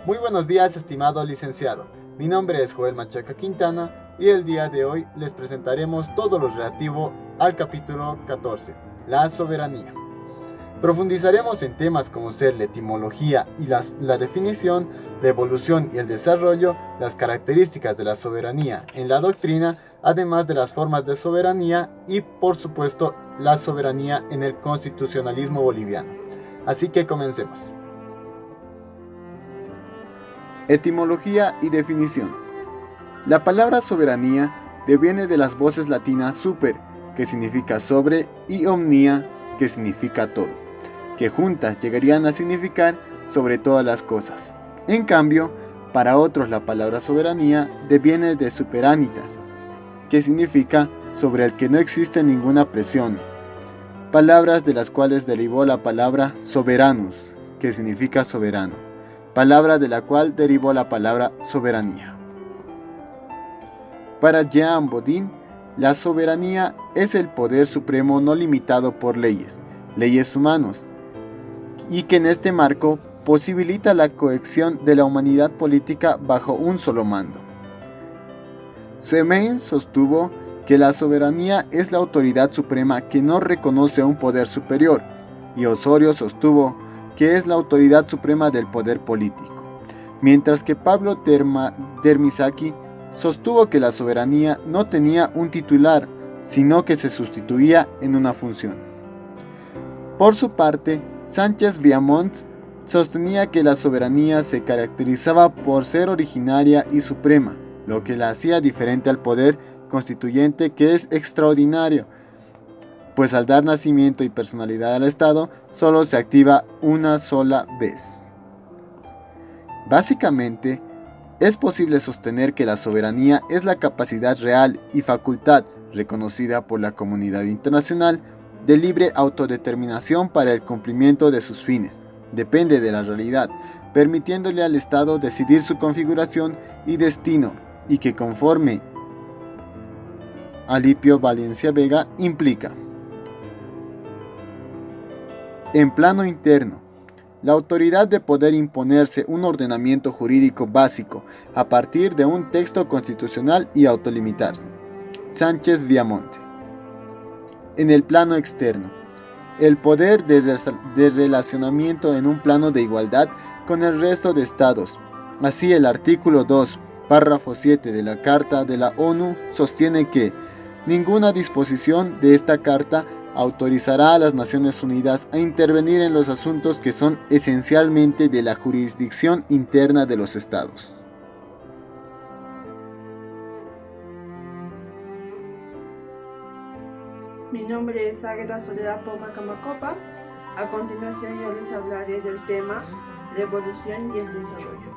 Muy buenos días, estimado licenciado. Mi nombre es Joel Machaca Quintana y el día de hoy les presentaremos todo lo relativo al capítulo 14, la soberanía. Profundizaremos en temas como ser la etimología y la definición, la evolución y el desarrollo, las características de la soberanía en la doctrina, además de las formas de soberanía y, por supuesto, la soberanía en el constitucionalismo boliviano. Así que comencemos. Etimología y definición. La palabra soberanía deviene de las voces latinas super, que significa sobre, y omnia, que significa todo, que juntas llegarían a significar sobre todas las cosas. En cambio, para otros la palabra soberanía deviene de superanitas, que significa sobre el que no existe ninguna presión, palabras de las cuales derivó la palabra soberanus, que significa soberano, palabra de la cual derivó la palabra soberanía. Para Jean Bodin, la soberanía es el poder supremo no limitado por leyes humanas, y que en este marco posibilita la cohesión de la humanidad política bajo un solo mando. Semaine sostuvo que la soberanía es la autoridad suprema que no reconoce a un poder superior, y Osorio sostuvo que es la autoridad suprema del poder político, mientras que Pablo Dermisaki sostuvo que la soberanía no tenía un titular, sino que se sustituía en una función. Por su parte, Sánchez Viamont sostenía que la soberanía se caracterizaba por ser originaria y suprema, lo que la hacía diferente al poder constituyente, que es extraordinario, pues al dar nacimiento y personalidad al Estado, solo se activa una sola vez. Básicamente, es posible sostener que la soberanía es la capacidad real y facultad reconocida por la comunidad internacional de libre autodeterminación para el cumplimiento de sus fines. Depende de la realidad, permitiéndole al Estado decidir su configuración y destino, y que conforme Alipio Valencia Vega implica. En plano interno, la autoridad de poder imponerse un ordenamiento jurídico básico a partir de un texto constitucional y autolimitarse. Sánchez Viamonte. En el plano externo, el poder de relacionamiento en un plano de igualdad con el resto de estados. Así, el artículo 2, párrafo 7 de la Carta de la ONU sostiene que ninguna disposición de esta carta autorizará a las Naciones Unidas a intervenir en los asuntos que son esencialmente de la jurisdicción interna de los estados. Mi nombre es Águeda Soledad Poma Camacopa. A continuación yo les hablaré del tema la evolución y el desarrollo.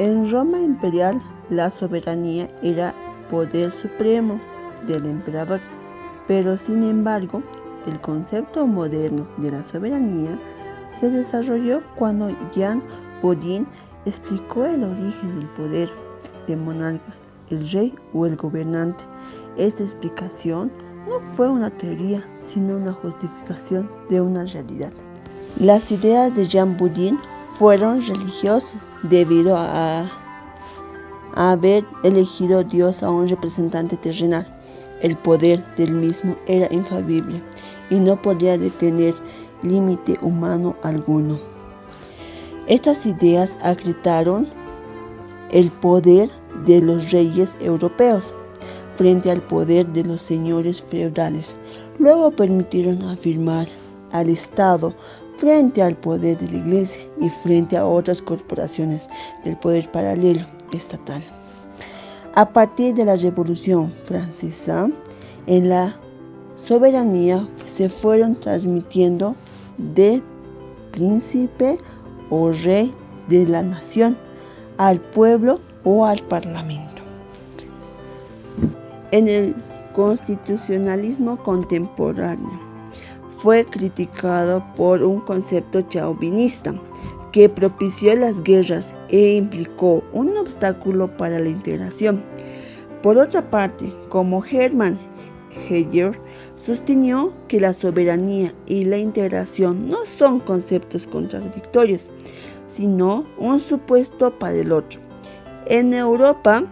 En Roma imperial, la soberanía era poder supremo del emperador, pero sin embargo, el concepto moderno de la soberanía se desarrolló cuando Jean Bodin explicó el origen del poder del monarca, el rey o el gobernante. Esta explicación no fue una teoría, sino una justificación de una realidad. Las ideas de Jean Bodin fueron religiosas debido a haber elegido Dios a un representante terrenal. El poder del mismo era infalible y no podía detener límite humano alguno. Estas ideas acreditaron el poder de los reyes europeos frente al poder de los señores feudales. Luego permitieron afirmar al Estado frente al poder de la Iglesia y frente a otras corporaciones del poder paralelo estatal. A partir de la Revolución Francesa, en la soberanía se fueron transmitiendo del príncipe o rey de la nación al pueblo o al parlamento. En el constitucionalismo contemporáneo fue criticado por un concepto chauvinista que propició las guerras e implicó un obstáculo para la integración. Por otra parte, como Hermann Heger sostenió que la soberanía y la integración no son conceptos contradictorios, sino un supuesto para el otro. En Europa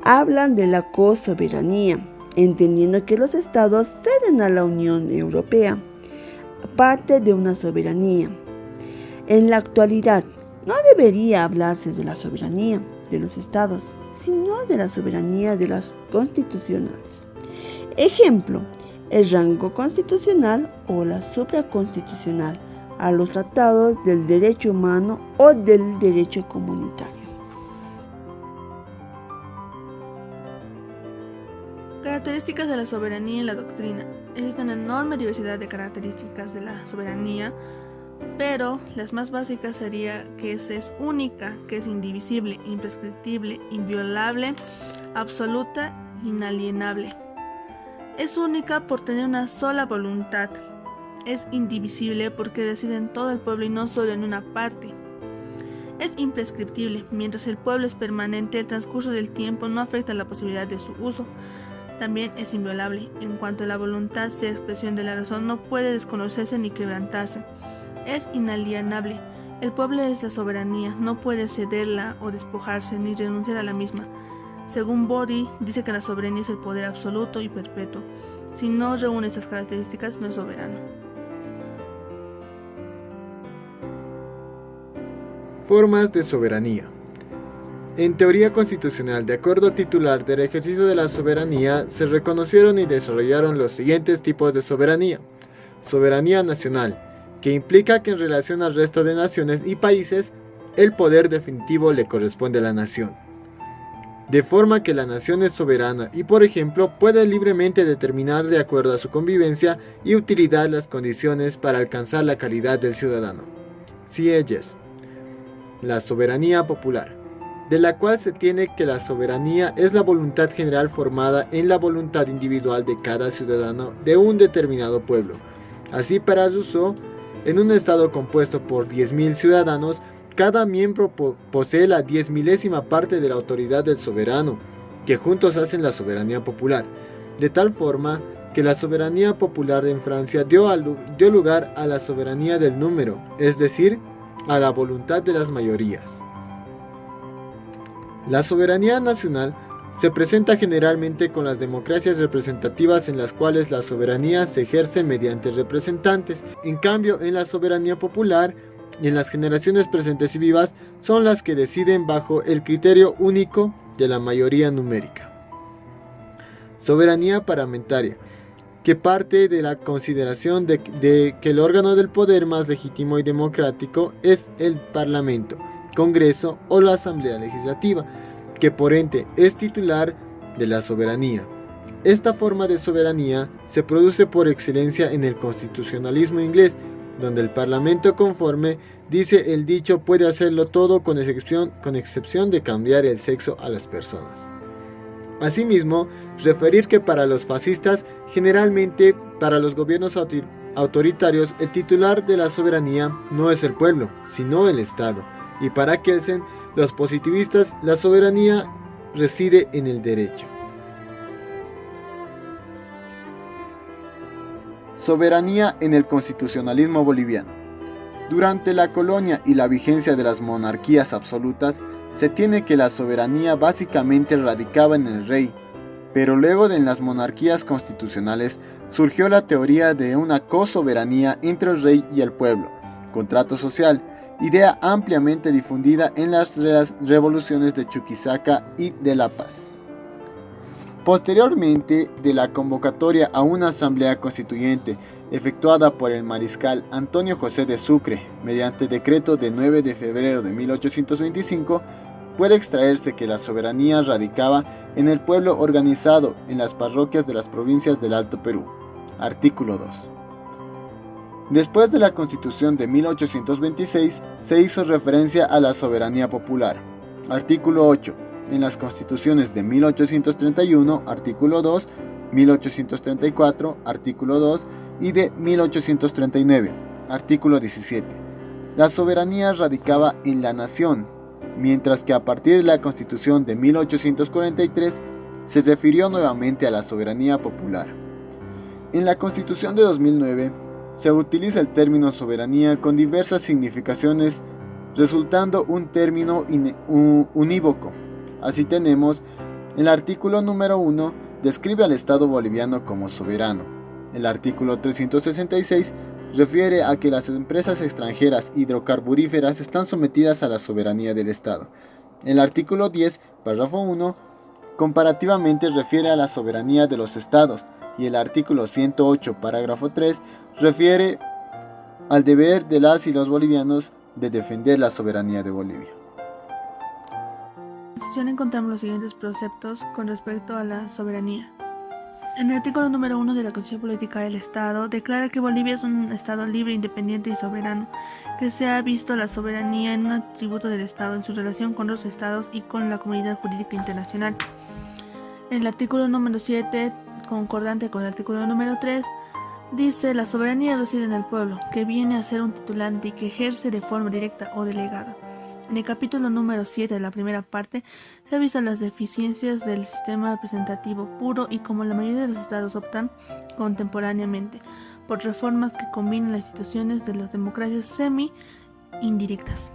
hablan de la cosoberanía, entendiendo que los estados ceden a la Unión Europea parte de una soberanía. En la actualidad, no debería hablarse de la soberanía de los estados, sino de la soberanía de las constitucionales. Ejemplo, el rango constitucional o la supraconstitucional a los tratados del derecho humano o del derecho comunitario. Características de la soberanía en la doctrina. Existe una enorme diversidad de características de la soberanía, pero las más básicas sería que es única, que es indivisible, imprescriptible, inviolable, absoluta, inalienable. Es única por tener una sola voluntad. Es indivisible porque reside en todo el pueblo y no solo en una parte. Es imprescriptible. Mientras el pueblo es permanente, el transcurso del tiempo no afecta la posibilidad de su uso. También es inviolable. En cuanto a la voluntad sea expresión de la razón, no puede desconocerse ni quebrantarse. Es inalienable. El pueblo es la soberanía, no puede cederla o despojarse ni renunciar a la misma. Según Bodhi, dice que la soberanía es el poder absoluto y perpetuo. Si no reúne estas características, no es soberano. Formas de soberanía. En teoría constitucional, de acuerdo al titular del ejercicio de la soberanía, se reconocieron y desarrollaron los siguientes tipos de soberanía. Soberanía nacional, que implica que en relación al resto de naciones y países, el poder definitivo le corresponde a la nación. De forma que la nación es soberana y, por ejemplo, puede libremente determinar de acuerdo a su convivencia y utilidad las condiciones para alcanzar la calidad del ciudadano. Sieyes. La soberanía popular, de la cual se tiene que la soberanía es la voluntad general formada en la voluntad individual de cada ciudadano de un determinado pueblo. Así, para su uso, en un estado compuesto por 10.000 ciudadanos, cada miembro posee la 10.000ª parte de la autoridad del soberano, que juntos hacen la soberanía popular, de tal forma que la soberanía popular en Francia dio lugar a la soberanía del número, es decir, a la voluntad de las mayorías. La soberanía nacional se presenta generalmente con las democracias representativas en las cuales la soberanía se ejerce mediante representantes. En cambio, en la soberanía popular y en las generaciones presentes y vivas son las que deciden bajo el criterio único de la mayoría numérica. Soberanía parlamentaria, que parte de la consideración de que el órgano del poder más legítimo y democrático es el Parlamento, Congreso o la Asamblea Legislativa, que por ente es titular de la soberanía. Esta forma de soberanía se produce por excelencia en el constitucionalismo inglés, donde el Parlamento, conforme dice el dicho, puede hacerlo todo con excepción de cambiar el sexo a las personas. Asimismo, referir que para los fascistas, generalmente para los gobiernos autoritarios, el titular de la soberanía no es el pueblo, sino el Estado. Y para Kelsen, los positivistas, la soberanía reside en el derecho. Soberanía en el constitucionalismo boliviano. Durante la colonia y la vigencia de las monarquías absolutas, se tiene que la soberanía básicamente radicaba en el rey, pero luego de las monarquías constitucionales surgió la teoría de una cosoberanía entre el rey y el pueblo, contrato social, idea ampliamente difundida en las revoluciones de Chuquisaca y de La Paz. Posteriormente de la convocatoria a una asamblea constituyente efectuada por el mariscal Antonio José de Sucre mediante decreto de 9 de febrero de 1825, puede extraerse que la soberanía radicaba en el pueblo organizado en las parroquias de las provincias del Alto Perú. Artículo 2. Después de la Constitución de 1826, se hizo referencia a la soberanía popular. Artículo 8. En las constituciones de 1831, artículo 2, 1834, artículo 2 y de 1839, artículo 17. La soberanía radicaba en la nación, mientras que a partir de la Constitución de 1843 se refirió nuevamente a la soberanía popular. En la Constitución de 2009 se utiliza el término soberanía con diversas significaciones resultando un término unívoco. Así tenemos, el artículo número 1 describe al Estado boliviano como soberano. El artículo 366 refiere a que las empresas extranjeras hidrocarburíferas están sometidas a la soberanía del Estado. El artículo 10, párrafo 1, comparativamente refiere a la soberanía de los estados, y el artículo 108, parágrafo 3, refiere al deber de las y los bolivianos de defender la soberanía de Bolivia. En la Constitución encontramos los siguientes preceptos con respecto a la soberanía. En el artículo número 1 de la Constitución Política del Estado declara que Bolivia es un Estado libre, independiente y soberano, que se ha visto la soberanía en un atributo del Estado en su relación con los Estados y con la comunidad jurídica internacional. En el artículo número 7, concordante con el artículo número 3, dice: la soberanía reside en el pueblo, que viene a ser un titulante y que ejerce de forma directa o delegada. En el capítulo número 7 de la primera parte se ha visto las deficiencias del sistema representativo puro y como la mayoría de los estados optan contemporáneamente por reformas que combinan las instituciones de las democracias semi-indirectas.